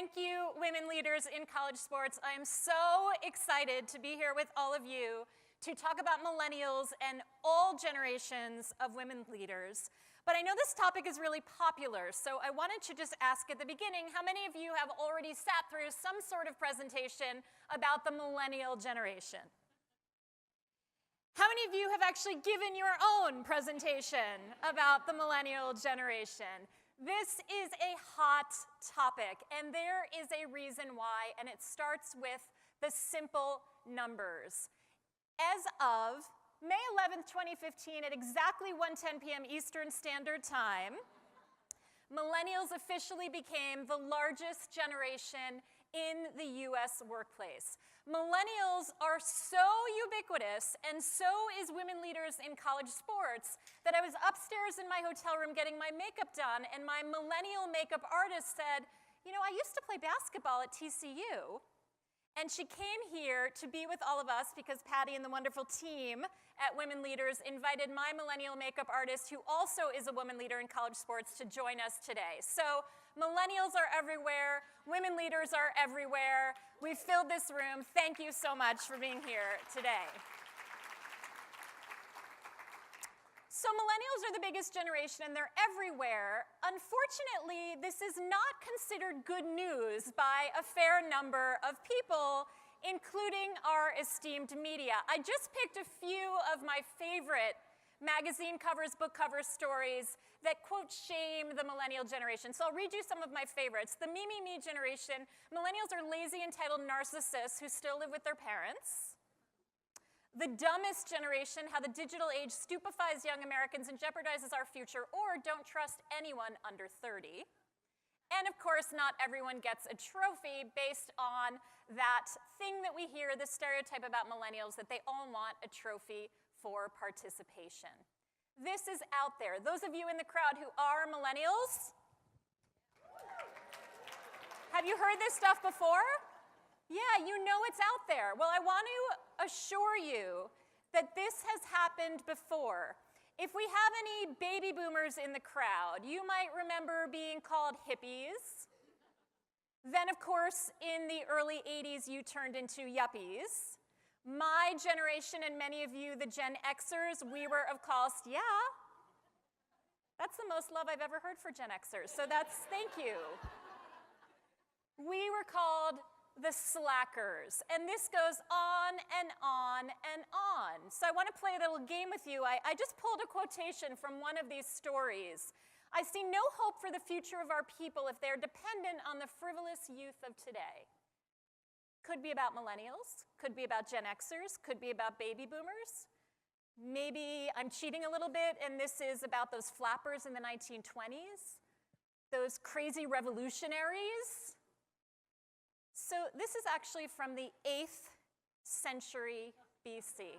Thank you, women leaders in college sports. I am so excited to be here with all of you to talk about millennials and all generations of women leaders. But I know this topic is really popular, so I wanted to just ask at the beginning, how many of you have already sat through some sort of presentation about the millennial generation? How many of you have actually given your own presentation about the millennial generation? This is a hot topic, and there is a reason why, and it starts with the simple numbers. As of May 11th, 2015, at exactly 1:10 p.m. Eastern Standard Time, millennials officially became the largest generation in the US workplace. Millennials are so ubiquitous, and so is women leaders in college sports, that I was upstairs in my hotel room getting my makeup done, and my millennial makeup artist said, you know, I used to play basketball at TCU, and she came here to be with all of us because Patty and the wonderful team at Women Leaders invited my millennial makeup artist, who also is a woman leader in college sports, to join us today. So millennials are everywhere. Women leaders are everywhere. We've filled this room. Thank you so much for being here today. So millennials are the biggest generation, and they're everywhere. Unfortunately, this is not considered good news by a fair number of people, including our esteemed media. I just picked a few of my favorite magazine covers, book cover stories that, quote, shame the millennial generation. So I'll read you some of my favorites. The me, me, me generation. Millennials are lazy, entitled narcissists who still live with their parents. The dumbest generation, how the digital age stupefies young Americans and jeopardizes our future, or don't trust anyone under 30. And of course, not everyone gets a trophy, based on that thing that we hear, the stereotype about millennials, that they all want a trophy for participation. This is out there. Those of you in the crowd who are millennials, have you heard this stuff before? Yeah, you know it's out there. Well, I want to assure you that this has happened before. If we have any baby boomers in the crowd, you might remember being called hippies. Then, of course, in the early 80s, you turned into yuppies. My generation, and many of you, the Gen Xers, we were, of course, yeah. That's the most love I've ever heard for Gen Xers, so thank you. We were called the slackers, and this goes on and on and on. So I want to play a little game with you. I just pulled a quotation from one of these stories. I see no hope for the future of our people if they're dependent on the frivolous youth of today. Could be about millennials, could be about Gen Xers, could be about baby boomers. Maybe I'm cheating a little bit, and this is about those flappers in the 1920s, those crazy revolutionaries. So this is actually from the 8th century BC.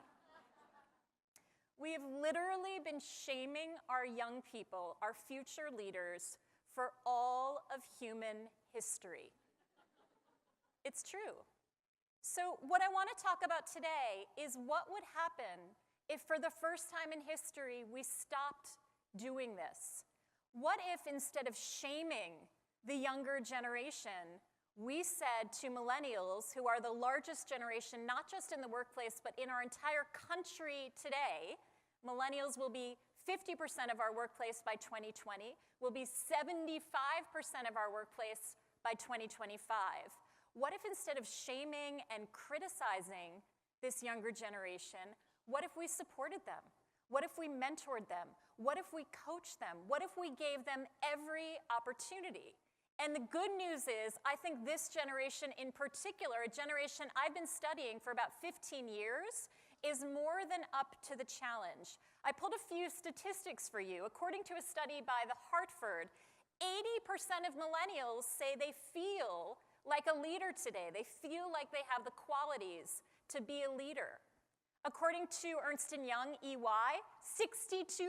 We have literally been shaming our young people, our future leaders, for all of human history. It's true. So what I want to talk about today is what would happen if, for the first time in history, we stopped doing this. What if, instead of shaming the younger generation, we said to millennials, who are the largest generation, not just in the workplace, but in our entire country today, millennials will be 50% of our workplace by 2020, will be 75% of our workplace by 2025. What if, instead of shaming and criticizing this younger generation, what if we supported them? What if we mentored them? What if we coached them? What if we gave them every opportunity? And the good news is, I think this generation in particular, a generation I've been studying for about 15 years, is more than up to the challenge. I pulled a few statistics for you. According to a study by the Hartford, 80% of millennials say they feel like a leader today. They feel like they have the qualities to be a leader. According to Ernst & Young, EY, 62%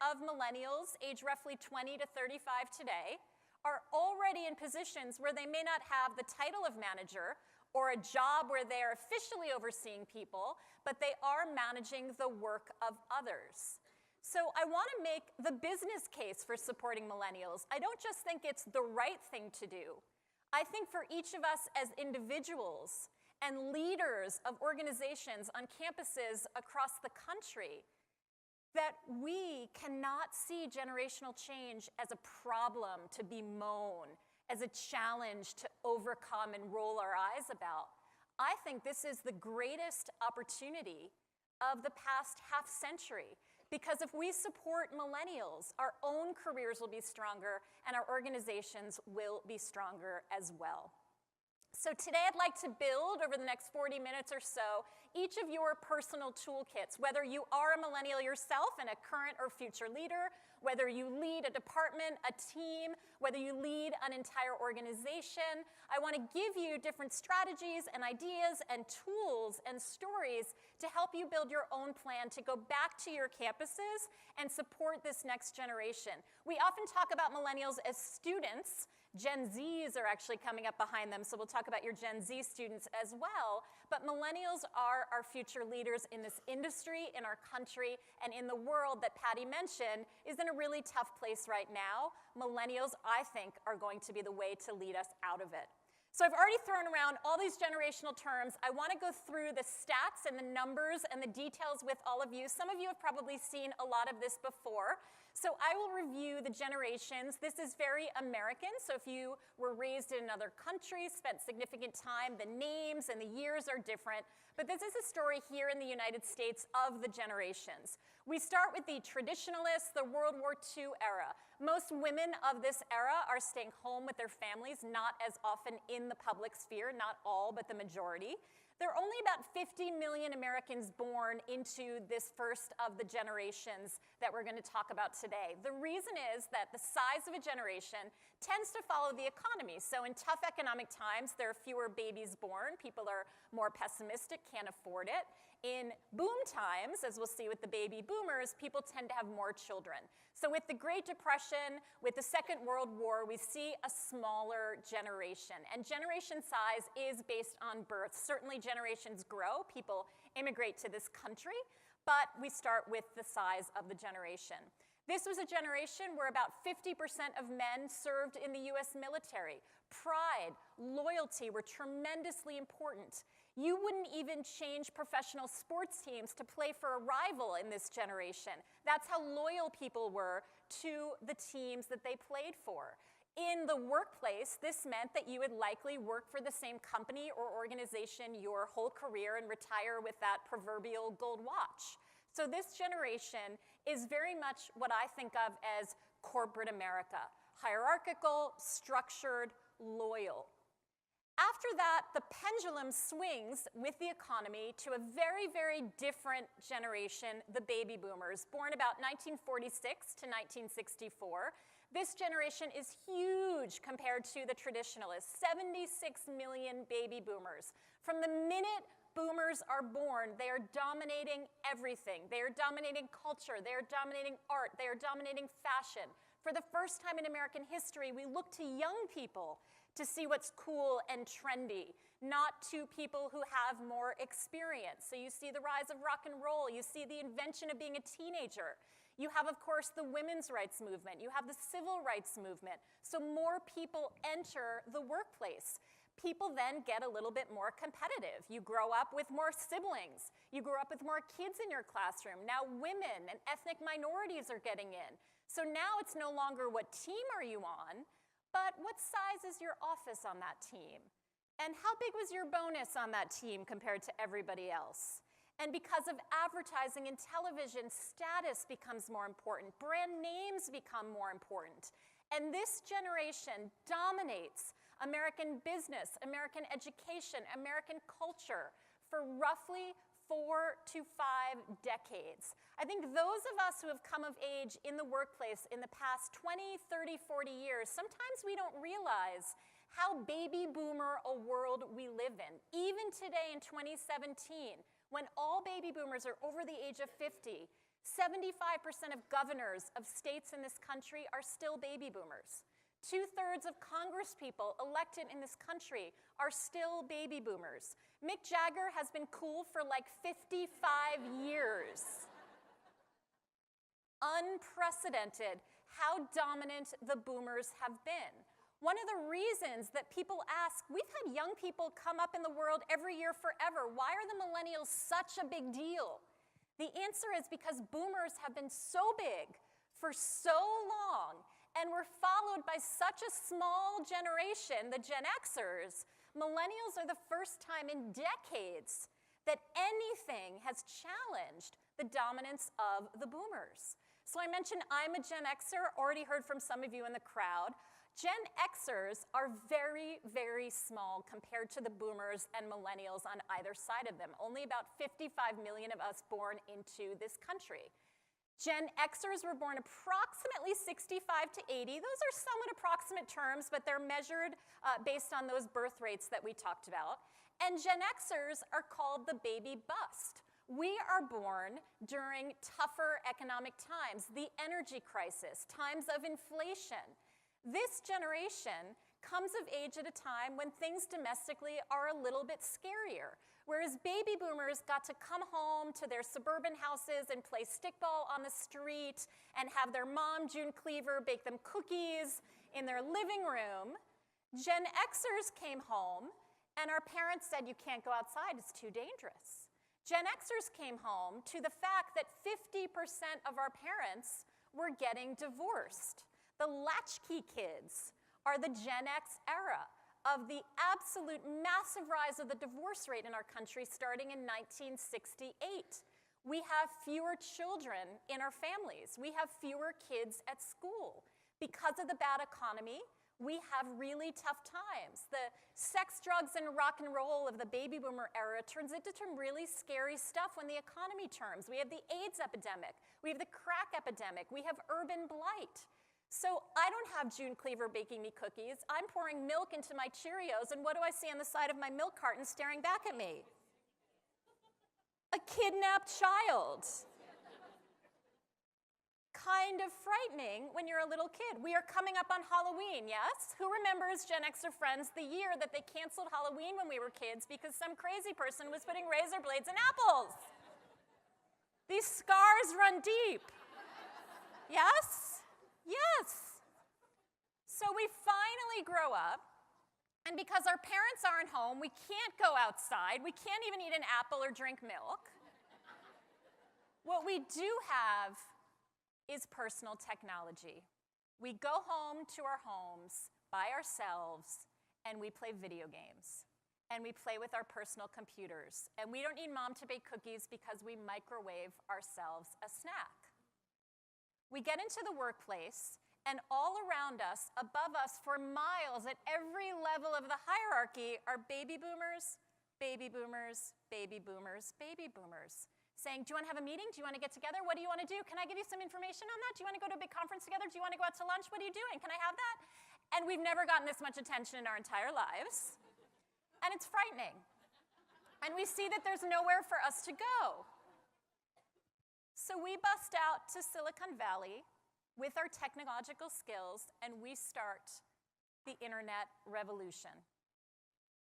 of millennials, aged roughly 20 to 35 today, are already in positions where they may not have the title of manager or a job where they're officially overseeing people, but they are managing the work of others. So I want to make the business case for supporting millennials. I don't just think it's the right thing to do. I think for each of us as individuals and leaders of organizations on campuses across the country, that we cannot see generational change as a problem to bemoan, as a challenge to overcome and roll our eyes about. I think this is the greatest opportunity of the past half century, because if we support millennials, our own careers will be stronger and our organizations will be stronger as well. So today I'd like to build, over the next 40 minutes or so, each of your personal toolkits, whether you are a millennial yourself and a current or future leader, whether you lead a department, a team, whether you lead an entire organization. I want to give you different strategies and ideas and tools and stories to help you build your own plan to go back to your campuses and support this next generation. We often talk about millennials as students. Gen Zs are actually coming up behind them, so we'll talk about your Gen Z students as well. But millennials are our future leaders in this industry, in our country, and in the world that Patty mentioned is in a really tough place right now. Millennials, I think, are going to be the way to lead us out of it. So I've already thrown around all these generational terms. I want to go through the stats and the numbers and the details with all of you. Some of you have probably seen a lot of this before. So I will review the generations. This is very American, so if you were raised in another country, spent significant time, the names and the years are different. But this is a story here in the United States of the generations. We start with the traditionalists, the World War II era. Most women of this era are staying home with their families, not as often in the public sphere, not all, but the majority. There are only about 50 million Americans born into this first of the generations that we're going to talk about today. The reason is that the size of a generation tends to follow the economy. So in tough economic times, there are fewer babies born. People are more pessimistic, can't afford it. In boom times, as we'll see with the baby boomers, people tend to have more children. So with the Great Depression, with the Second World War, we see a smaller generation. And generation size is based on birth. Certainly generations grow, people immigrate to this country, but we start with the size of the generation. This was a generation where about 50% of men served in the US military. Pride, loyalty were tremendously important. You wouldn't even change professional sports teams to play for a rival in this generation. That's how loyal people were to the teams that they played for. In the workplace, this meant that you would likely work for the same company or organization your whole career and retire with that proverbial gold watch. So this generation is very much what I think of as corporate America. Hierarchical, structured, loyal. After that, the pendulum swings with the economy to a very, very different generation, the baby boomers, born about 1946 to 1964. This generation is huge compared to the traditionalists, 76 million baby boomers. From the minute boomers are born, they are dominating everything. They are dominating culture, they are dominating art, they are dominating fashion. For the first time in American history, we look to young people to see what's cool and trendy, not to people who have more experience. So you see the rise of rock and roll, you see the invention of being a teenager. You have, of course, the women's rights movement, you have the civil rights movement. So more people enter the workplace. People then get a little bit more competitive. You grow up with more siblings. You grow up with more kids in your classroom. Now women and ethnic minorities are getting in. So now it's no longer what team are you on, but what size is your office on that team? And how big was your bonus on that team compared to everybody else? And because of advertising and television, status becomes more important. Brand names become more important. And this generation dominates American business, American education, American culture for roughly 4 to 5 decades. I think those of us who have come of age in the workplace in the past 20, 30, 40 years, sometimes we don't realize how baby boomer a world we live in. Even today in 2017, when all baby boomers are over the age of 50, 75% of governors of states in this country are still baby boomers. 2/3 of congresspeople elected in this country are still baby boomers. Mick Jagger has been cool for like 55 years. Unprecedented how dominant the boomers have been. One of the reasons that people ask, we've had young people come up in the world every year forever. Why are the millennials such a big deal? The answer is because boomers have been so big for so long and were followed by such a small generation, the Gen Xers. Millennials are the first time in decades that anything has challenged the dominance of the boomers. So I mentioned I'm a Gen Xer, already heard from some of you in the crowd. Gen Xers are very, very small compared to the boomers and millennials on either side of them. Only about 55 million of us born into this country. Gen Xers were born approximately 65 to 80. Those are somewhat approximate terms, but they're measured based on those birth rates that we talked about. And Gen Xers are called the baby bust. We are born during tougher economic times, the energy crisis, times of inflation. This generation comes of age at a time when things domestically are a little bit scarier. Whereas baby boomers got to come home to their suburban houses and play stickball on the street and have their mom, June Cleaver, bake them cookies in their living room, Gen Xers came home and our parents said, you can't go outside, it's too dangerous. Gen Xers came home to the fact that 50% of our parents were getting divorced. The latchkey kids are the Gen X era of the absolute massive rise of the divorce rate in our country starting in 1968. We have fewer children in our families. We have fewer kids at school. Because of the bad economy, we have really tough times. The sex, drugs, and rock and roll of the baby boomer era turns into some really scary stuff when the economy turns. We have the AIDS epidemic. We have the crack epidemic. We have urban blight. So I don't have June Cleaver baking me cookies. I'm pouring milk into my Cheerios, and what do I see on the side of my milk carton staring back at me? A kidnapped child. Kind of frightening when you're a little kid. We are coming up on Halloween, yes? Who remembers, Gen Xer friends, the year that they canceled Halloween when we were kids because some crazy person was putting razor blades in apples? These scars run deep. Yes? Yes. So we finally grow up, and because our parents aren't home, we can't go outside, we can't even eat an apple or drink milk. What we do have is personal technology. We go home to our homes by ourselves, and we play video games. And we play with our personal computers. And we don't need mom to bake cookies because we microwave ourselves a snack. We get into the workplace, and all around us, above us, for miles, at every level of the hierarchy, are baby boomers, baby boomers, baby boomers, baby boomers, saying, do you want to have a meeting? Do you want to get together? What do you want to do? Can I give you some information on that? Do you want to go to a big conference together? Do you want to go out to lunch? What are you doing? Can I have that? And we've never gotten this much attention in our entire lives. And it's frightening. And we see that there's nowhere for us to go. So we bust out to Silicon Valley with our technological skills, and we start the internet revolution.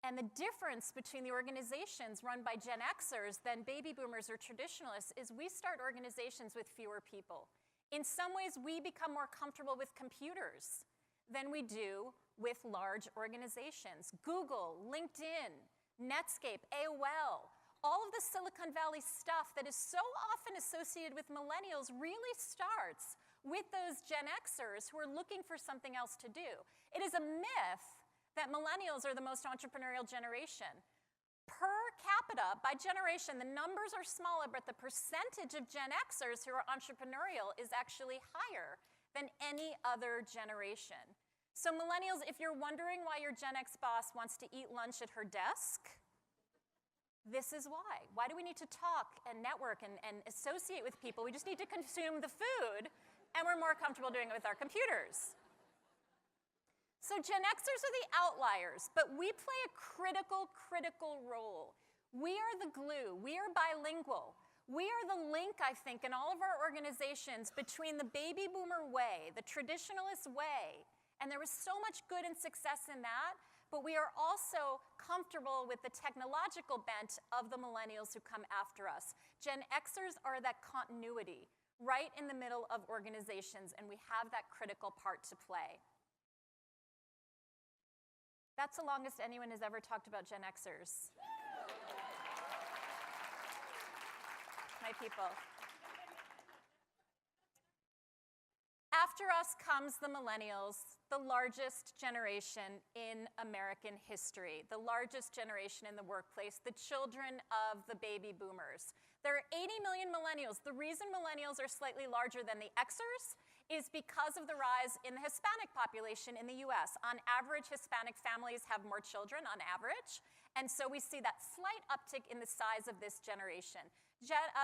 And the difference between the organizations run by Gen Xers than baby boomers or traditionalists is we start organizations with fewer people. In some ways, we become more comfortable with computers than we do with large organizations. Google, LinkedIn, Netscape, AOL, all of the Silicon Valley stuff that is so often associated with millennials really starts with those Gen Xers who are looking for something else to do. It is a myth that millennials are the most entrepreneurial generation. Per capita, by generation, the numbers are smaller, but the percentage of Gen Xers who are entrepreneurial is actually higher than any other generation. So millennials, if you're wondering why your Gen X boss wants to eat lunch at her desk, this is why. Why do we need to talk and network and associate with people? We just need to consume the food, and we're more comfortable doing it with our computers. So Gen Xers are the outliers, but we play a critical role. We are the glue. We are bilingual. We are the link, I think, in all of our organizations between the baby boomer way, the traditionalist way, and there was so much good and success in that, but we are also comfortable with the technological bent of the millennials who come after us. Gen Xers are that continuity right in the middle of organizations, and we have that critical part to play. That's the longest anyone has ever talked about Gen Xers. My people. After us comes the millennials, the largest generation in American history, the largest generation in the workplace, the children of the baby boomers. There are 80 million millennials. The reason millennials are slightly larger than the Xers is because of the rise in the Hispanic population in the US. On average, Hispanic families have more children on average, and so we see that slight uptick in the size of this generation.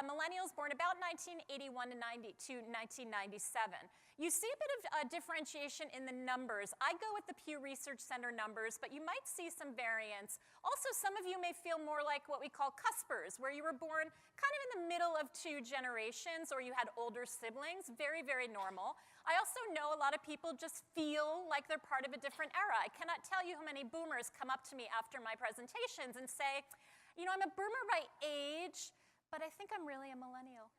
Millennials born about 1981 to 1997. You see a bit of differentiation in the numbers. I go with the Pew Research Center numbers, but you might see some variance. Also, some of you may feel more like what we call cuspers, where you were born kind of in the middle of two generations, or you had older siblings. Very, very normal. I also know a lot of people just feel like they're part of a different era. I cannot tell you how many boomers come up to me after my presentations and say, you know, I'm a boomer by age, but I think I'm really a millennial.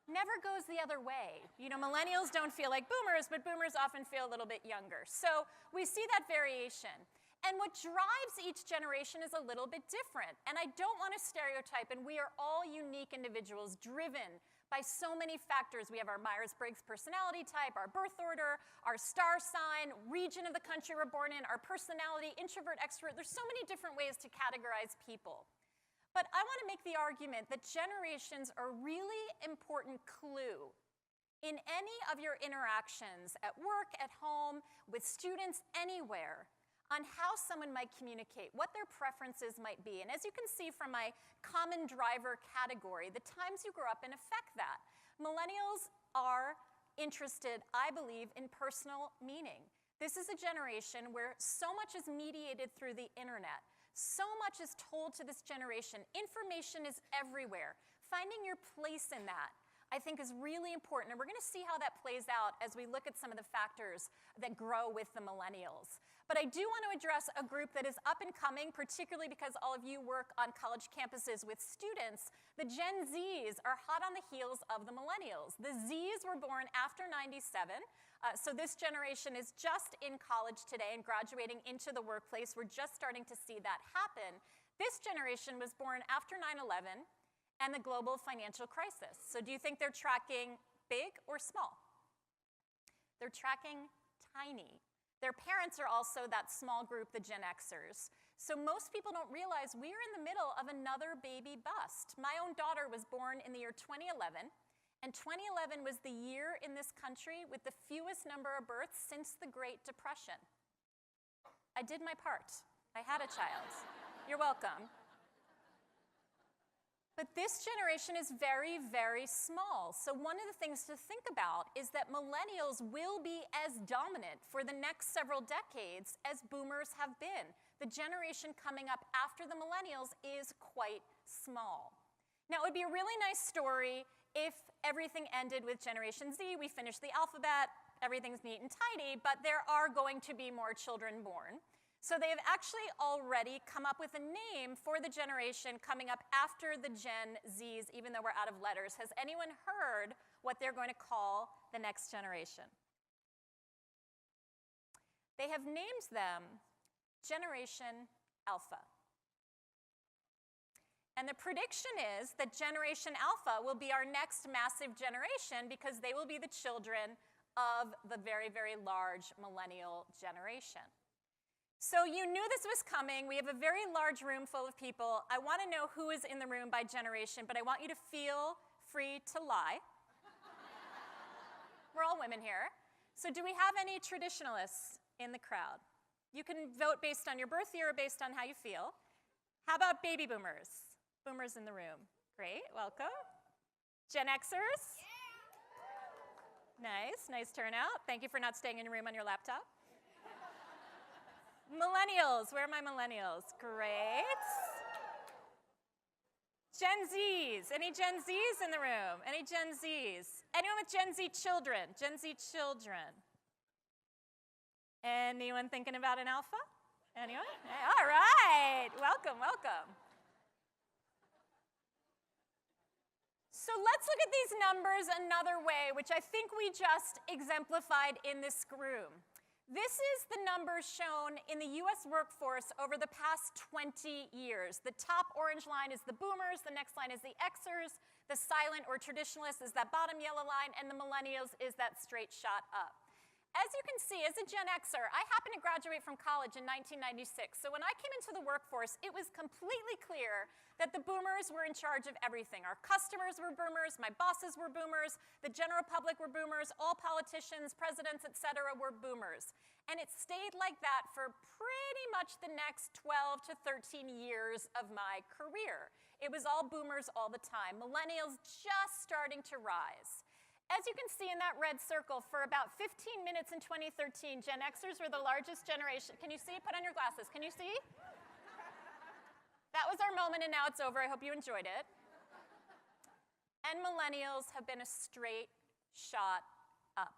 Never goes the other way. You know, millennials don't feel like boomers, but boomers often feel a little bit younger. So we see that variation. And what drives each generation is a little bit different. And I don't want to stereotype, and we are all unique individuals driven by so many factors. We have our Myers-Briggs personality type, our birth order, our star sign, region of the country we're born in, our personality, introvert, extrovert. There's so many different ways to categorize people. But I want to make the argument that generations are a really important clue in any of your interactions at work, at home, with students, anywhere, on how someone might communicate, what their preferences might be. And as you can see from my common driver category, the times you grew up in affect that. Millennials are interested, I believe, in personal meaning. This is a generation where so much is mediated through the internet. So much is told to this generation. Information is everywhere. Finding your place in that, I think, is really important. And we're going to see how that plays out as we look at some of the factors that grow with the millennials. But I do want to address a group that is up and coming, particularly because all of you work on college campuses with students. The Gen Zs are hot on the heels of the millennials. The Zs were born after 97. So this generation is just in college today and graduating into the workplace. We're just starting to see that happen. This generation was born after 9/11 and the global financial crisis. So do you think they're tracking big or small? They're tracking tiny. Their parents are also that small group, the Gen Xers. So most people don't realize we're in the middle of another baby bust. My own daughter was born in the year 2011. And 2011 was the year in this country with the fewest number of births since the Great Depression. I did my part. I had a child. You're welcome. But this generation is very, very small. So one of the things to think about is that millennials will be as dominant for the next several decades as boomers have been. The generation coming up after the millennials is quite small. Now, it would be a really nice story if everything ended with Generation Z, we finished the alphabet, everything's neat and tidy, but there are going to be more children born. So they have actually already come up with a name for the generation coming up after the Gen Zs, even though we're out of letters. Has anyone heard what they're going to call the next generation? They have named them Generation Alpha. And the prediction is that Generation Alpha will be our next massive generation because they will be the children of the very, very large millennial generation. So you knew this was coming. We have a very large room full of people. I want to know who is in the room by generation, but I want you to feel free to lie. We're all women here. So do we have any traditionalists in the crowd? You can vote based on your birth year or based on how you feel. How about baby boomers? Boomers in the room. Great, welcome. Gen Xers? Nice, nice turnout. Thank you for not staying in your room on your laptop. Millennials, where are my millennials? Great. Gen Zs, any Gen Zs in the room? Any Gen Zs? Anyone with Gen Z children? Gen Z children? Anyone thinking about an alpha? Anyone? All right, welcome, welcome. So let's look at these numbers another way, which I think we just exemplified in this room. This is the numbers shown in the US workforce over the past 20 years. The top orange line is the boomers, the next line is the Xers, the silent or traditionalists is that bottom yellow line, and the millennials is that straight shot up. As you can see, as a Gen Xer, I happened to graduate from college in 1996. So when I came into the workforce, it was completely clear that the boomers were in charge of everything. Our customers were boomers, my bosses were boomers, the general public were boomers, all politicians, presidents, et cetera, were boomers. And it stayed like that for pretty much the next 12 to 13 years of my career. It was all boomers all the time. Millennials just starting to rise. As you can see in that red circle, for about 15 minutes in 2013, Gen Xers were the largest generation. Can you see? Put on your glasses. Can you see? That was our moment, and now it's over. I hope you enjoyed it. And millennials have been a straight shot up.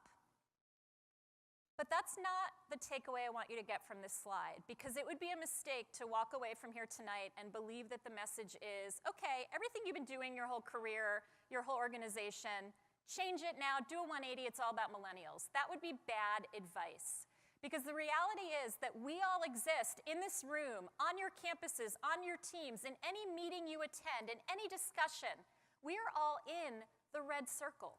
But that's not the takeaway I want you to get from this slide, because it would be a mistake to walk away from here tonight and believe that the message is, okay, everything you've been doing your whole career, your whole organization, change it now, do a 180, it's all about millennials. That would be bad advice. Because the reality is that we all exist in this room, on your campuses, on your teams, in any meeting you attend, in any discussion. We are all in the red circle.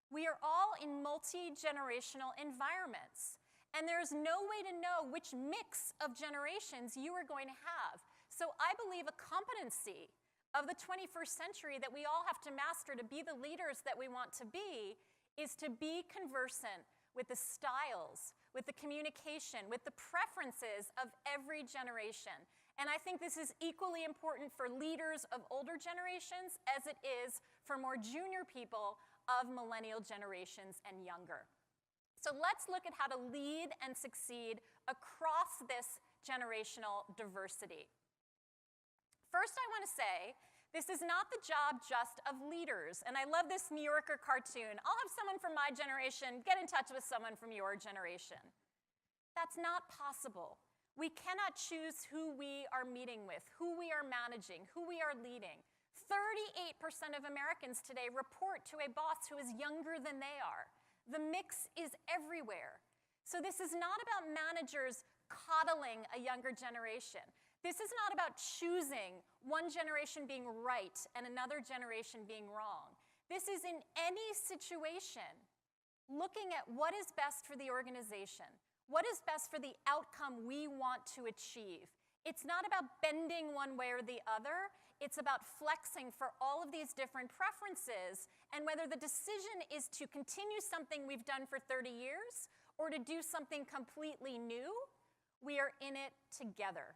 We are all in multi-generational environments. And there's no way to know which mix of generations you are going to have. So I believe a competency of the 21st century that we all have to master to be the leaders that we want to be is to be conversant with the styles, with the communication, with the preferences of every generation. And I think this is equally important for leaders of older generations as it is for more junior people of millennial generations and younger. So let's look at how to lead and succeed across this generational diversity. First, I want to say, this is not the job just of leaders. And I love this New Yorker cartoon. I'll have someone from my generation get in touch with someone from your generation. That's not possible. We cannot choose who we are meeting with, who we are managing, who we are leading. 38% of Americans today report to a boss who is younger than they are. The mix is everywhere. So this is not about managers coddling a younger generation. This is not about choosing one generation being right and another generation being wrong. This is in any situation looking at what is best for the organization, what is best for the outcome we want to achieve. It's not about bending one way or the other. It's about flexing for all of these different preferences and whether the decision is to continue something we've done for 30 years or to do something completely new, we are in it together.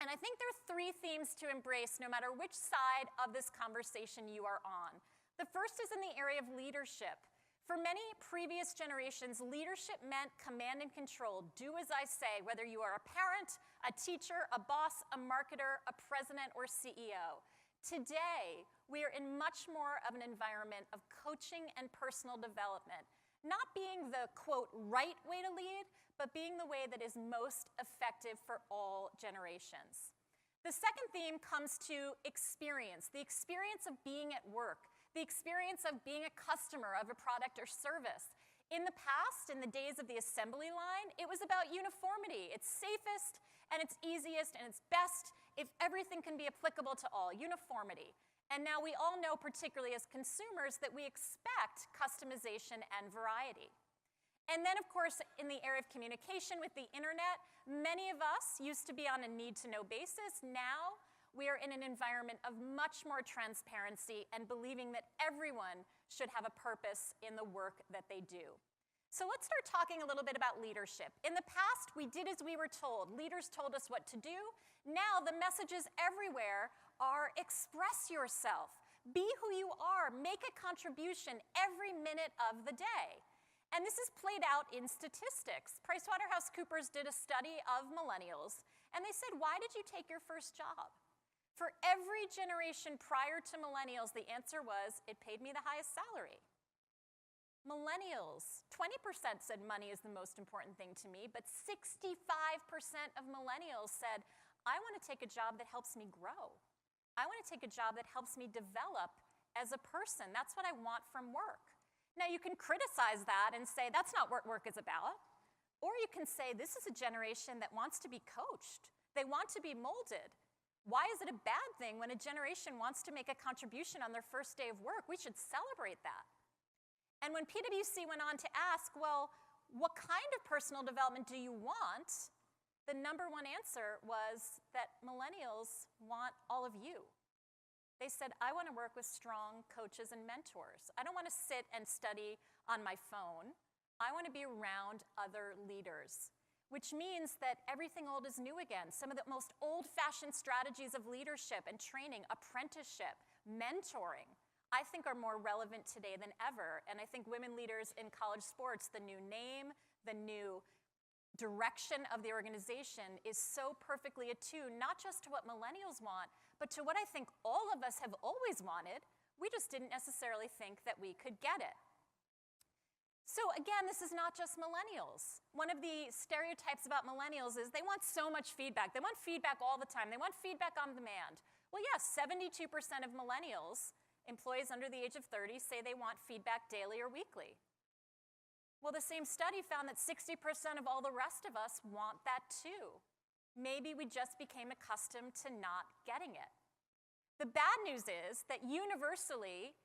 And I think there are three themes to embrace no matter which side of this conversation you are on. The first is in the area of leadership. For many previous generations, leadership meant command and control. Do as I say, whether you are a parent, a teacher, a boss, a marketer, a president, or CEO. Today, we are in much more of an environment of coaching and personal development. Not being the, quote, right way to lead, but being the way that is most effective for all generations. The second theme comes to experience, the experience of being at work, the experience of being a customer of a product or service. In the past, in the days of the assembly line, it was about uniformity. It's safest, and it's easiest, and it's best if everything can be applicable to all, uniformity. And now we all know, particularly as consumers, that we expect customization and variety. And then, of course, in the area of communication with the internet, many of us used to be on a need-to-know basis. Now, we are in an environment of much more transparency and believing that everyone should have a purpose in the work that they do. So let's start talking a little bit about leadership. In the past, we did as we were told. Leaders told us what to do. Now, the messages everywhere are express yourself. Be who you are. Make a contribution every minute of the day. And this is played out in statistics. PricewaterhouseCoopers did a study of millennials, and they said, why did you take your first job? For every generation prior to millennials, the answer was, it paid me the highest salary. Millennials, 20% said money is the most important thing to me, but 65% of millennials said, I want to take a job that helps me grow. I want to take a job that helps me develop as a person. That's what I want from work. Now, you can criticize that and say, that's not what work is about. Or you can say, this is a generation that wants to be coached. They want to be molded. Why is it a bad thing when a generation wants to make a contribution on their first day of work? We should celebrate that. And when PwC went on to ask, well, what kind of personal development do you want? The number one answer was that millennials want all of you. They said, I want to work with strong coaches and mentors. I don't want to sit and study on my phone. I want to be around other leaders, which means that everything old is new again. Some of the most old-fashioned strategies of leadership and training, apprenticeship, mentoring, I think are more relevant today than ever. And I think women leaders in college sports, the new name, the new direction of the organization is so perfectly attuned, not just to what millennials want, but to what I think all of us have always wanted. We just didn't necessarily think that we could get it. So again, this is not just millennials. One of the stereotypes about millennials is they want so much feedback. They want feedback all the time. They want feedback on demand. Well, yes, 72% of millennials, employees under the age of 30, say they want feedback daily or weekly. Well, the same study found that 60% of all the rest of us want that too. Maybe we just became accustomed to not getting it. The bad news is that universally,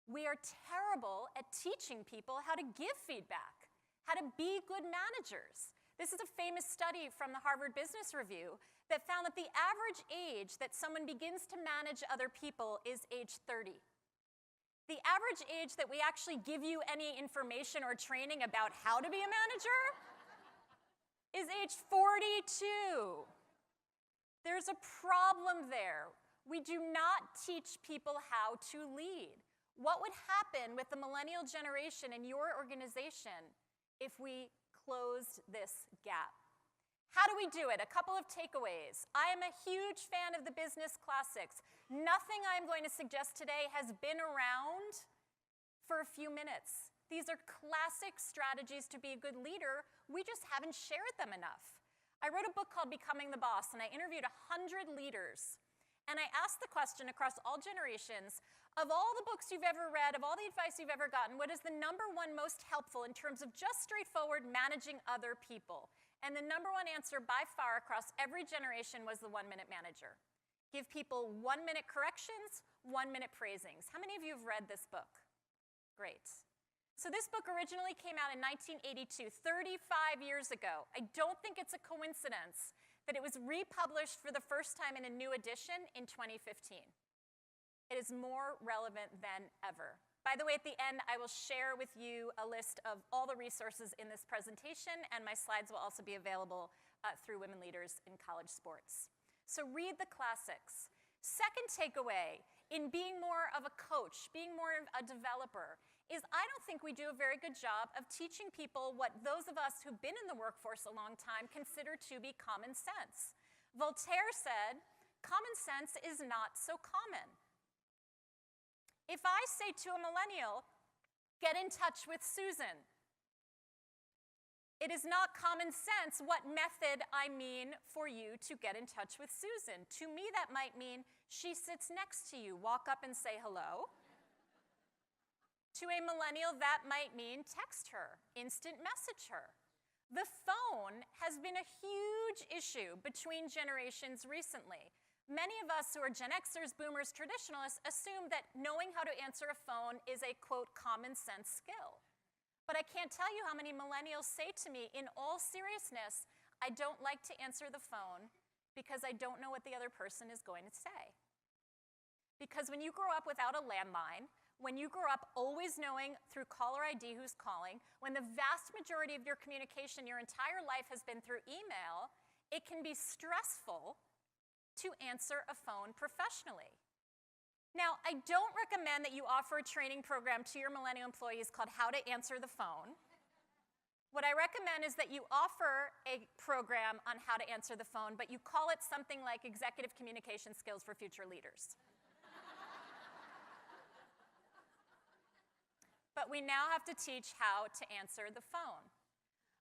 we are terrible at teaching people how to give feedback, how to be good managers. This is a famous study from the Harvard Business Review that found that the average age that someone begins to manage other people is age 30. The average age that we actually give you any information or training about how to be a manager is age 42. There's a problem there. We do not teach people how to lead. What would happen with the millennial generation in your organization if we closed this gap? How do we do it? A couple of takeaways. I am a huge fan of the business classics. Nothing I'm going to suggest today has been around for a few minutes. These are classic strategies to be a good leader. We just haven't shared them enough. I wrote a book called Becoming the Boss, and I interviewed 100 leaders. And I asked the question across all generations, of all the books you've ever read, of all the advice you've ever gotten, what is the number one most helpful in terms of just straightforward managing other people? And the number one answer by far across every generation was the 1-minute manager. Give people 1-minute corrections, 1-minute praisings. How many of you have read this book? Great. So this book originally came out in 1982, 35 years ago. I don't think it's a coincidence that it was republished for the first time in a new edition in 2015. It is more relevant than ever. By the way, at the end, I will share with you a list of all the resources in this presentation, and my slides will also be available through Women Leaders in College Sports. So read the classics. Second takeaway in being more of a coach, being more of a developer, is I don't think we do a very good job of teaching people what those of us who've been in the workforce a long time consider to be common sense. Voltaire said, common sense is not so common. If I say to a millennial, get in touch with Susan, it is not common sense what method I mean for you to get in touch with Susan. To me, that might mean she sits next to you, walk up and say hello. To a millennial, that might mean text her, instant message her. The phone has been a huge issue between generations recently. Many of us who are Gen Xers, Boomers, traditionalists assume that knowing how to answer a phone is a, quote, common sense skill. But I can't tell you how many millennials say to me, in all seriousness, I don't like to answer the phone because I don't know what the other person is going to say. Because when you grow up without a landline, when you grow up always knowing through caller ID who's calling, when the vast majority of your communication your entire life has been through email, it can be stressful to answer a phone professionally. Now, I don't recommend that you offer a training program to your millennial employees called How to Answer the Phone. What I recommend is that you offer a program on how to answer the phone, but you call it something like Executive Communication Skills for Future Leaders. But we now have to teach how to answer the phone.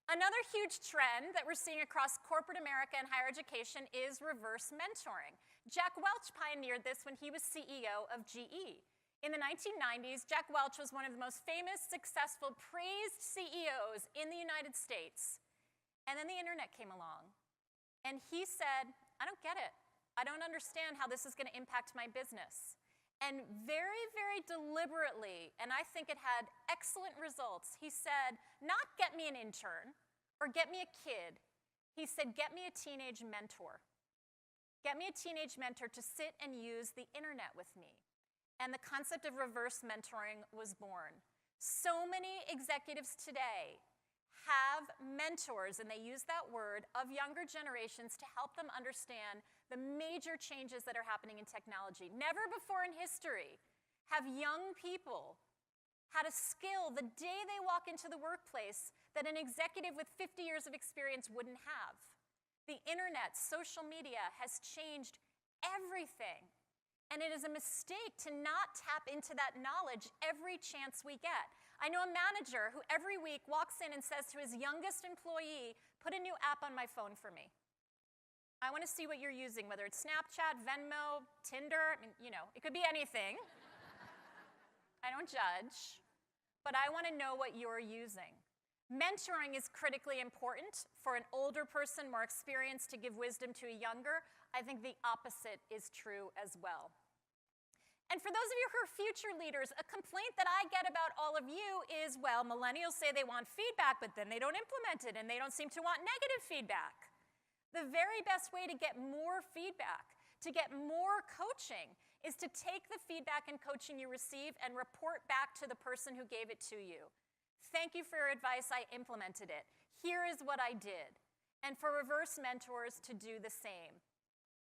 Another huge trend that we're seeing across corporate America and higher education is reverse mentoring. Jack Welch pioneered this when he was CEO of GE. In the 1990s, Jack Welch was one of the most famous, successful, praised CEOs in the United States. And then the internet came along. And he said, I don't get it. I don't understand how this is going to impact my business. And very, very deliberately, and I think it had excellent results, he said, not get me an intern or get me a kid. He said, get me a teenage mentor. Get me a teenage mentor to sit and use the internet with me. And the concept of reverse mentoring was born. So many executives today have mentors, and they use that word, of younger generations to help them understand the major changes that are happening in technology. Never before in history have young people had a skill the day they walk into the workplace that an executive with 50 years of experience wouldn't have. The internet, social media has changed everything. And it is a mistake to not tap into that knowledge every chance we get. I know a manager who every week walks in and says to his youngest employee, put a new app on my phone for me. I want to see what you're using, whether it's Snapchat, Venmo, Tinder, I mean, it could be anything. I don't judge, but I want to know what you're using. Mentoring is critically important for an older person, more experienced, to give wisdom to a younger. I think the opposite is true as well. And for those of you who are future leaders, a complaint that I get about all of you is, well, millennials say they want feedback, but then they don't implement it, and they don't seem to want negative feedback. The very best way to get more feedback, to get more coaching, is to take the feedback and coaching you receive and report back to the person who gave it to you. Thank you for your advice, I implemented it. Here is what I did. And for reverse mentors to do the same.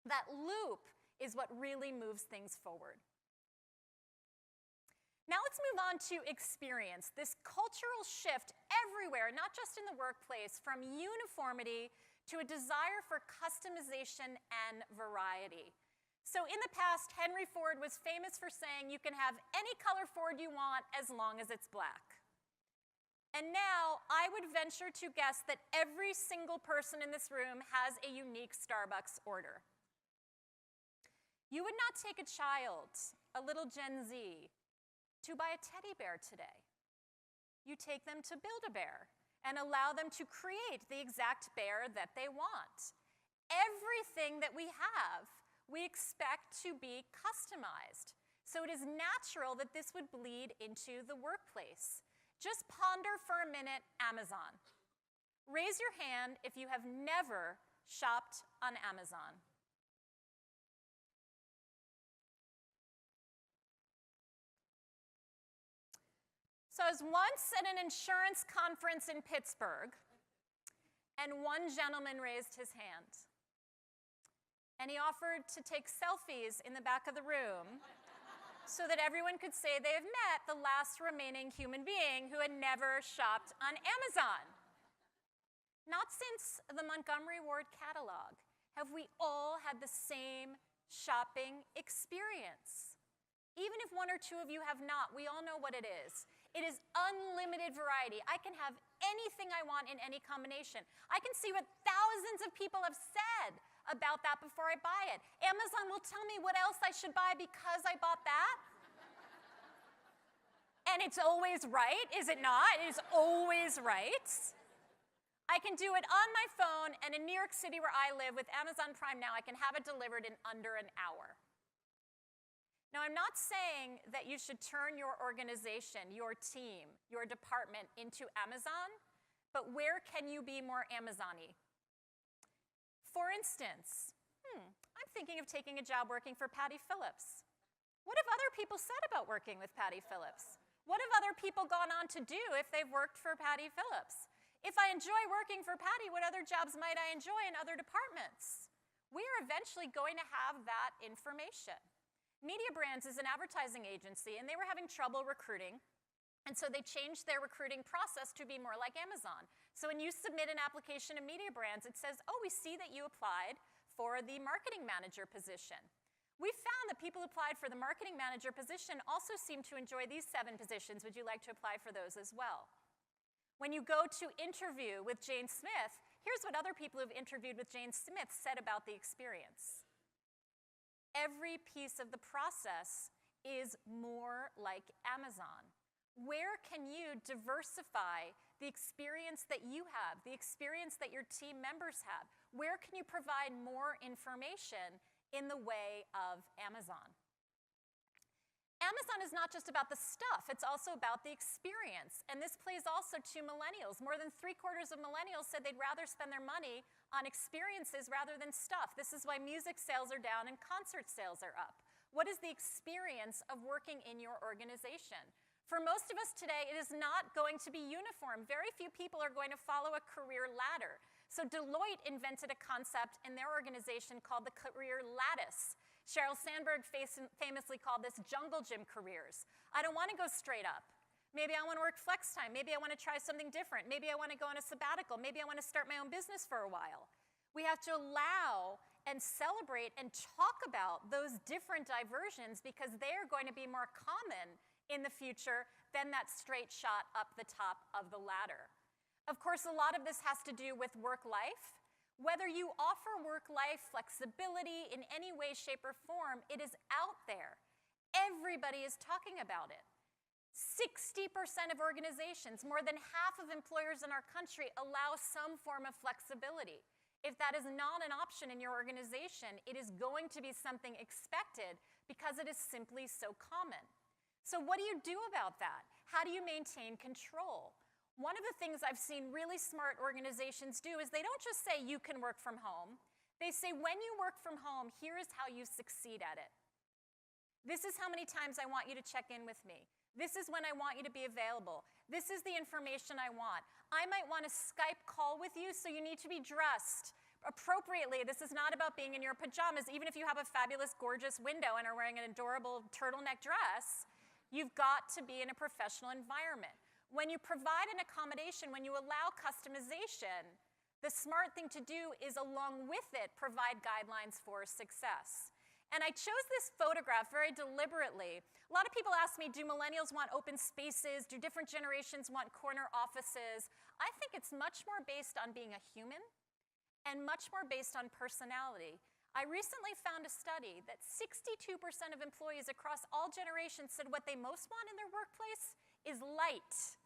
That loop is what really moves things forward. Now let's move on to experience, this cultural shift everywhere, not just in the workplace, from uniformity to a desire for customization and variety. So in the past, Henry Ford was famous for saying you can have any color Ford you want as long as it's black. And now I would venture to guess that every single person in this room has a unique Starbucks order. You would not take a child, a little Gen Z, to buy a teddy bear today. You take them to Build-A-Bear and allow them to create the exact bear that they want. Everything that we have, we expect to be customized. So it is natural that this would bleed into the workplace. Just ponder for a minute Amazon. Raise your hand if you have never shopped on Amazon. So I was once at an insurance conference in Pittsburgh, and one gentleman raised his hand. And he offered to take selfies in the back of the room so that everyone could say they have met the last remaining human being who had never shopped on Amazon. Not since the Montgomery Ward catalog have we all had the same shopping experience. Even if one or two of you have not, we all know what it is. It is unlimited variety. I can have anything I want in any combination. I can see what thousands of people have said about that before I buy it. Amazon will tell me what else I should buy because I bought that. And it's always right, is it not? It is always right. I can do it on my phone, and in New York City where I live with Amazon Prime now, I can have it delivered in under an hour. Now, I'm not saying that you should turn your organization, your team, your department into Amazon, but where can you be more Amazon-y? For instance, I'm thinking of taking a job working for Patty Phillips. What have other people said about working with Patty Phillips? What have other people gone on to do if they've worked for Patty Phillips? If I enjoy working for Patty, what other jobs might I enjoy in other departments? We are eventually going to have that information. Media Brands is an advertising agency, and they were having trouble recruiting, and so they changed their recruiting process to be more like Amazon. So when you submit an application to Media Brands, it says, oh, we see that you applied for the marketing manager position. We found that people who applied for the marketing manager position also seem to enjoy these 7 positions. Would you like to apply for those as well? When you go to interview with Jane Smith, here's what other people who've interviewed with Jane Smith said about the experience. Every piece of the process is more like Amazon. Where can you diversify the experience that you have, the experience that your team members have? Where can you provide more information in the way of Amazon? Amazon is not just about the stuff, it's also about the experience. And this plays also to millennials. More than 3/4 of millennials said they'd rather spend their money on experiences rather than stuff. This is why music sales are down and concert sales are up. What is the experience of working in your organization? For most of us today, it is not going to be uniform. Very few people are going to follow a career ladder. So Deloitte invented a concept in their organization called the career lattice. Sheryl Sandberg famously called this jungle gym careers. I don't want to go straight up. Maybe I want to work flex time. Maybe I want to try something different. Maybe I want to go on a sabbatical. Maybe I want to start my own business for a while. We have to allow and celebrate and talk about those different diversions because they are going to be more common in the future than that straight shot up the top of the ladder. Of course, a lot of this has to do with work-life. Whether you offer work-life flexibility in any way, shape, or form, it is out there. Everybody is talking about it. 60% of organizations, more than half of employers in our country, allow some form of flexibility. If that is not an option in your organization, it is going to be something expected because it is simply so common. So what do you do about that? How do you maintain control? One of the things I've seen really smart organizations do is they don't just say you can work from home. They say when you work from home, here is how you succeed at it. This is how many times I want you to check in with me. This is when I want you to be available. This is the information I want. I might want a Skype call with you, so you need to be dressed appropriately. This is not about being in your pajamas. Even if you have a fabulous, gorgeous window and are wearing an adorable turtleneck dress, you've got to be in a professional environment. When you provide an accommodation, when you allow customization, the smart thing to do is, along with it, provide guidelines for success. And I chose this photograph very deliberately. A lot of people ask me, do millennials want open spaces? Do different generations want corner offices? I think it's much more based on being a human and much more based on personality. I recently found a study that 62% of employees across all generations said what they most want in their workplace is light.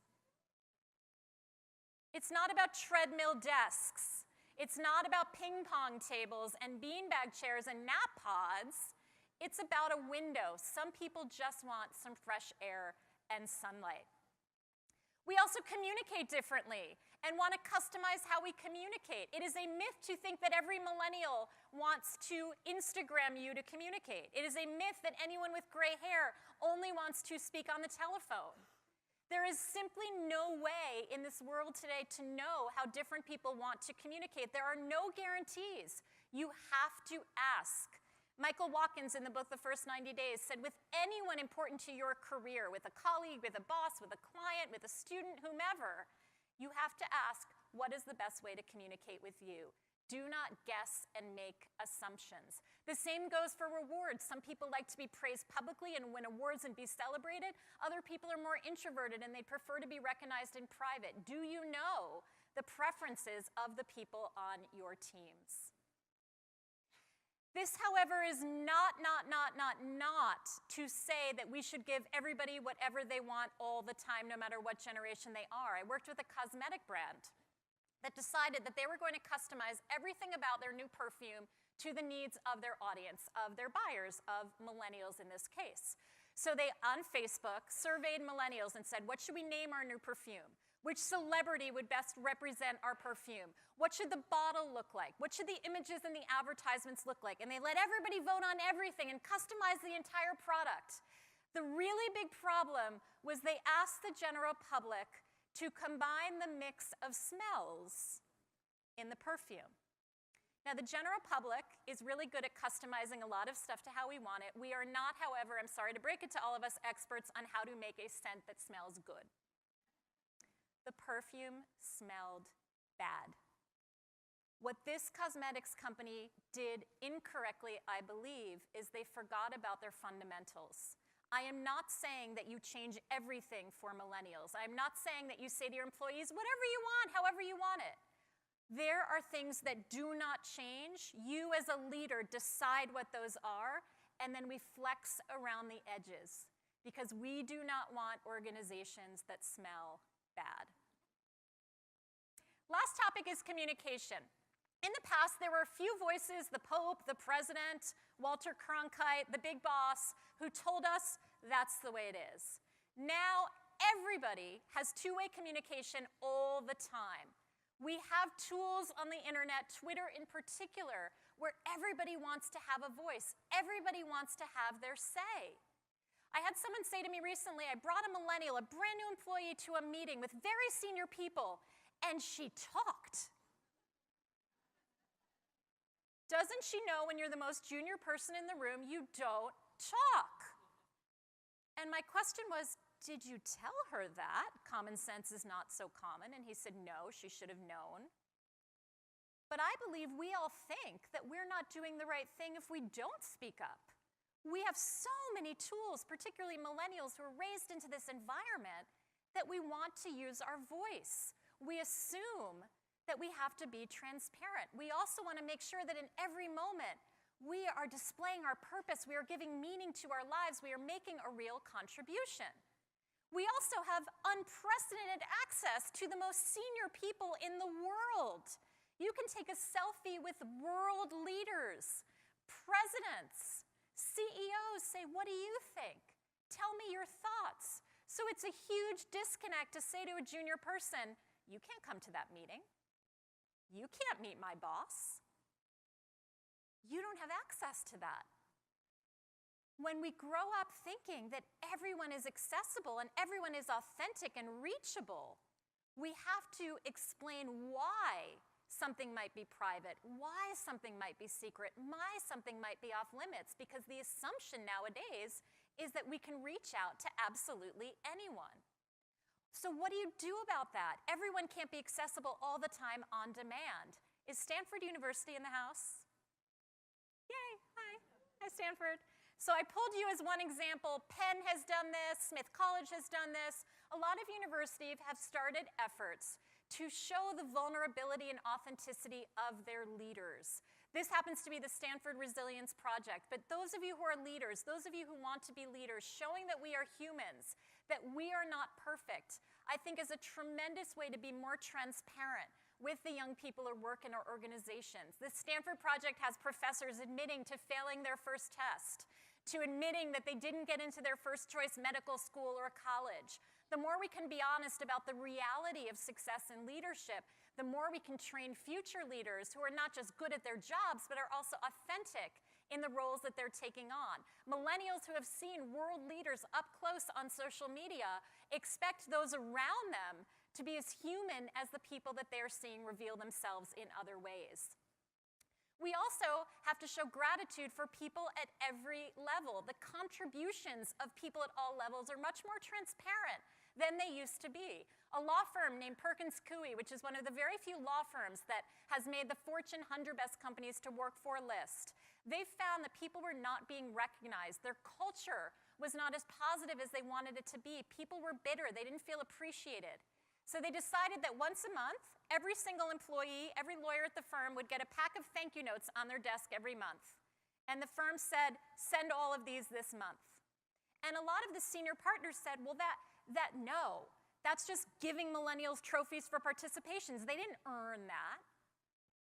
It's not about treadmill desks. It's not about ping pong tables and beanbag chairs and nap pods. It's about a window. Some people just want some fresh air and sunlight. We also communicate differently and want to customize how we communicate. It is a myth to think that every millennial wants to Instagram you to communicate. It is a myth that anyone with gray hair only wants to speak on the telephone. There is simply no way in this world today to know how different people want to communicate. There are no guarantees. You have to ask. Michael Watkins, in the book The First 90 Days, said with anyone important to your career, with a colleague, with a boss, with a client, with a student, whomever, you have to ask, what is the best way to communicate with you? Do not guess and make assumptions. The same goes for rewards. Some people like to be praised publicly and win awards and be celebrated. Other people are more introverted and they prefer to be recognized in private. Do you know the preferences of the people on your teams? This, however, is not to say that we should give everybody whatever they want all the time, no matter what generation they are. I worked with a cosmetic brand that decided that they were going to customize everything about their new perfume to the needs of their audience, of their buyers, of millennials in this case. So they, on Facebook, surveyed millennials and said, what should we name our new perfume? Which celebrity would best represent our perfume? What should the bottle look like? What should the images and the advertisements look like? And they let everybody vote on everything and customize the entire product. The really big problem was they asked the general public to combine the mix of smells in the perfume. Now, the general public is really good at customizing a lot of stuff to how we want it. We are not, however, I'm sorry to break it to all of us, experts on how to make a scent that smells good. The perfume smelled bad. What this cosmetics company did incorrectly, I believe, is they forgot about their fundamentals. I am not saying that you change everything for millennials. I'm not saying that you say to your employees, whatever you want, however you want it. There are things that do not change. You as a leader decide what those are, and then we flex around the edges because we do not want organizations that smell bad. Last topic is communication. In the past, there were a few voices, the Pope, the President, Walter Cronkite, the big boss, who told us that's the way it is. Now, everybody has two-way communication all the time. We have tools on the internet, Twitter in particular, where everybody wants to have a voice. Everybody wants to have their say. I had someone say to me recently, I brought a millennial, a brand new employee, to a meeting with very senior people, and she talked. Doesn't she know when you're the most junior person in the room, you don't talk? And my question was, did you tell her that? Common sense is not so common. And he said, no, she should have known. But I believe we all think that we're not doing the right thing if we don't speak up. We have so many tools, particularly millennials who are raised into this environment, that we want to use our voice. We assume that we have to be transparent. We also want to make sure that in every moment we are displaying our purpose, we are giving meaning to our lives, we are making a real contribution. We also have unprecedented access to the most senior people in the world. You can take a selfie with world leaders, presidents, CEOs, say, what do you think? Tell me your thoughts. So it's a huge disconnect to say to a junior person, you can't come to that meeting. You can't meet my boss. You don't have access to that. When we grow up thinking that everyone is accessible and everyone is authentic and reachable, we have to explain why something might be private, why something might be secret, why something might be off limits, because the assumption nowadays is that we can reach out to absolutely anyone. So what do you do about that? Everyone can't be accessible all the time on demand. Is Stanford University in the house? Yay, hi. Hi, Stanford. So I pulled you as one example. Penn has done this, Smith College has done this. A lot of universities have started efforts to show the vulnerability and authenticity of their leaders. This happens to be the Stanford Resilience Project. But those of you who are leaders, those of you who want to be leaders, showing that we are humans, that we are not perfect, I think is a tremendous way to be more transparent with the young people who work in our organizations. The Stanford Project has professors admitting to failing their first test, to admitting that they didn't get into their first choice medical school or college. The more we can be honest about the reality of success in leadership, the more we can train future leaders who are not just good at their jobs, but are also authentic in the roles that they're taking on. Millennials who have seen world leaders up close on social media expect those around them to be as human as the people that they're seeing reveal themselves in other ways. We also have to show gratitude for people at every level. The contributions of people at all levels are much more transparent than they used to be. A law firm named Perkins Coie, which is one of the very few law firms that has made the Fortune 100 Best Companies to Work For list, they found that people were not being recognized. Their culture was not as positive as they wanted it to be. People were bitter. They didn't feel appreciated. So they decided that once a month, every single employee, every lawyer at the firm would get a pack of thank you notes on their desk every month. And the firm said, send all of these this month. And a lot of the senior partners said, well, no, that's just giving millennials trophies for participations. They didn't earn that.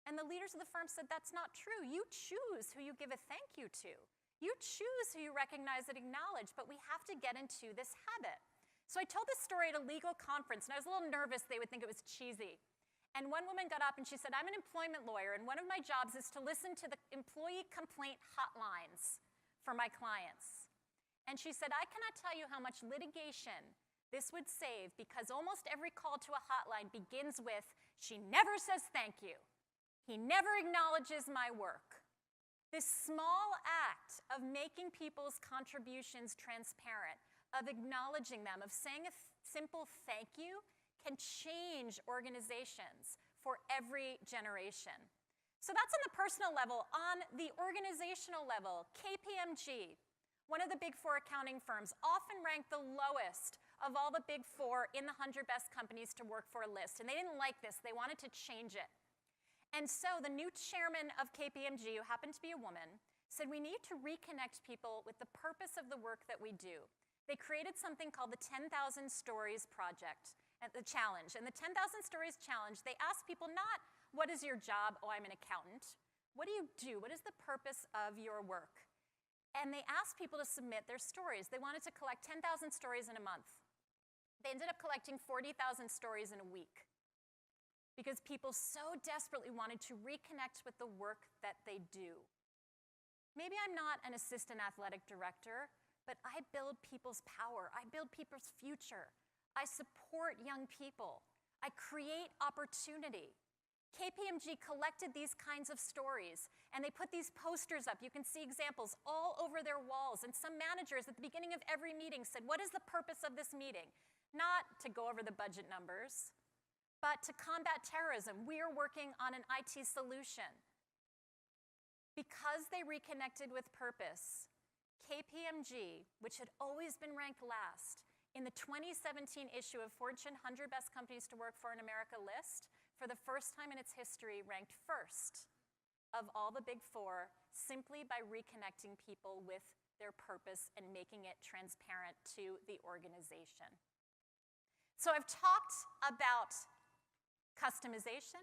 And the leaders of the firm said, that's not true. You choose who you give a thank you to. You choose who you recognize and acknowledge, but we have to get into this habit. So I told this story at a legal conference, and I was a little nervous they would think it was cheesy. And one woman got up and she said, I'm an employment lawyer, and one of my jobs is to listen to the employee complaint hotlines for my clients. And she said, I cannot tell you how much litigation this would save, because almost every call to a hotline begins with, she never says thank you. He never acknowledges my work. This small act of making people's contributions transparent, of acknowledging them, of saying a simple thank you, can change organizations for every generation. So that's on the personal level. On the organizational level, KPMG, one of the big four accounting firms, often ranked the lowest of all the big four in the 100 best companies to work for list. And they didn't like this. They wanted to change it. And so the new chairman of KPMG, who happened to be a woman, said we need to reconnect people with the purpose of the work that we do. They created something called the 10,000 Stories Project. at the challenge. And the 10,000 Stories Challenge, they ask people not, what is your job? Oh, I'm an accountant. What do you do? What is the purpose of your work? And they asked people to submit their stories. They wanted to collect 10,000 stories in a month. They ended up collecting 40,000 stories in a week because people so desperately wanted to reconnect with the work that they do. Maybe I'm not an assistant athletic director, but I build people's power. I build people's future. I support young people. I create opportunity. KPMG collected these kinds of stories, and they put these posters up. You can see examples all over their walls, and some managers at the beginning of every meeting said, what is the purpose of this meeting? Not to go over the budget numbers, but to combat terrorism. We are working on an IT solution. Because they reconnected with purpose, KPMG, which had always been ranked last, in the 2017 issue of Fortune 100 Best Companies to Work For in America list, for the first time in its history, ranked first of all the big four, simply by reconnecting people with their purpose and making it transparent to the organization. So I've talked about customization,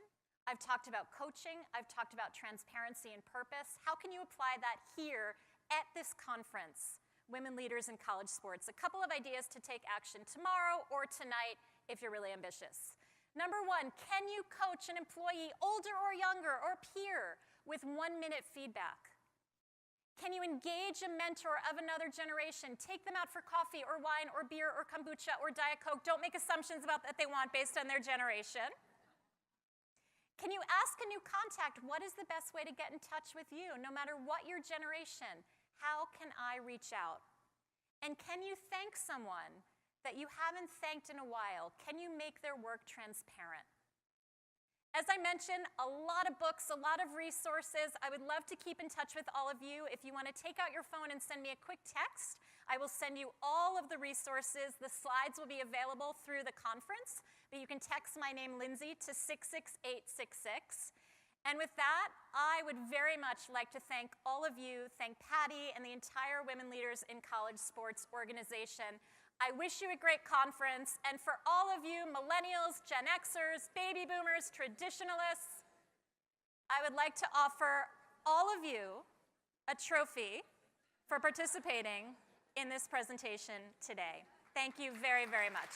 I've talked about coaching, I've talked about transparency and purpose. How can you apply that here at this conference? Women Leaders in College Sports. A couple of ideas to take action tomorrow or tonight if you're really ambitious. Number one, can you coach an employee, older or younger, or peer, with 1-minute feedback? Can you engage a mentor of another generation? Take them out for coffee or wine or beer or kombucha or Diet Coke. Don't make assumptions about what they want based on their generation. Can you ask a new contact, what is the best way to get in touch with you, no matter what your generation? How can I reach out? And can you thank someone that you haven't thanked in a while? Can you make their work transparent? As I mentioned, a lot of books, a lot of resources. I would love to keep in touch with all of you. If you want to take out your phone and send me a quick text, I will send you all of the resources. The slides will be available through the conference, but you can text my name, Lindsey, to 66866. And with that, I would very much like to thank all of you, thank Patty and the entire Women Leaders in College Sports organization. I wish you a great conference, and for all of you millennials, Gen Xers, baby boomers, traditionalists, I would like to offer all of you a trophy for participating in this presentation today. Thank you very, very much.